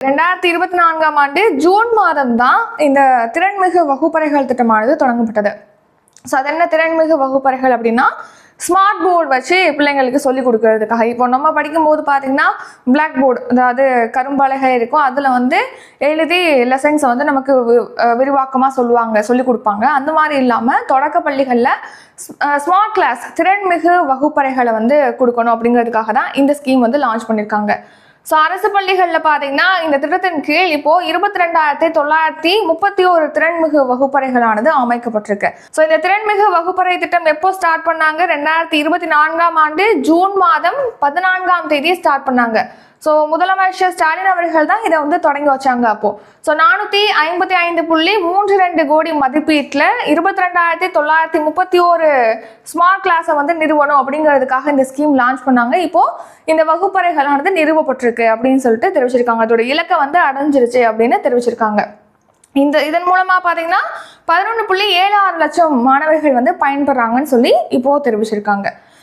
2024ஆம் ஆண்டு ஜூன் மாதம் தான் இந்த திறன்மிகு வகுப்பறைகள் திட்டமானது தொடங்கப்பட்டது. ஸோ அது என்ன திறன்மிகு வகுப்பறைகள் அப்படின்னா, ஸ்மார்ட் போர்டு வச்சு பிள்ளைங்களுக்கு சொல்லிக் கொடுக்கறதுக்காக. இப்போ நம்ம படிக்கும்போது பார்த்தீங்கன்னா பிளாக் போர்டு, அதாவது கரும்பலகை இருக்கும், அதில் எழுதி லெசன்ஸை நமக்கு விரிவாக்கமாக சொல்லிக் கொடுப்பாங்க. அந்த மாதிரி இல்லாமல் தொடக்க பள்ளிகளில் ஸ்மார்ட் கிளாஸ் திறன்மிகு வகுப்பறைகளை கொடுக்கணும் அப்படிங்கிறதுக்காக தான் இந்த ஸ்கீம் லான்ச் பண்ணியிருக்காங்க. ஸோ அரசு பள்ளிகளில் பார்த்தீங்கன்னா இந்த திட்டத்தின் கீழ் இப்போ 22,931 திறன்மிகு வகுப்பறைகளானது அமைக்கப்பட்டிருக்கு. ஸோ இந்த திறன்மிகு வகுப்பறை திட்டம் எப்போ ஸ்டார்ட் பண்ணாங்க? 2024ஆம் ஆண்டு ஜூன் மாதம் 14ஆம் தேதி ஸ்டார்ட் பண்ணாங்க. ஸோ முதலமைச்சர் ஸ்டாலின் அவர்கள் தான் இதை தொடங்கி வச்சாங்க. அப்போ ஸோ 455.32 கோடி மதிப்பீட்டில் 22,931 ஸ்மார்ட் கிளாஸை நிறுவனம் அப்படிங்கிறதுக்காக இந்த ஸ்கீம் லான்ச் பண்ணாங்க. இப்போ இந்த வகுப்பறைகளானது நிறுவப்பட்டிருக்கு அப்படின்னு சொல்லிட்டு தெரிவிச்சிருக்காங்க. அதோட இலக்கை அடைஞ்சிருச்சு அப்படின்னு தெரிவிச்சிருக்காங்க. இதன் மூலமா பாத்தீங்கன்னா 11.76 லட்சம் மாணவர்கள் பயன்படுறாங்கன்னு சொல்லி இப்போ தெரிவிச்சிருக்காங்க.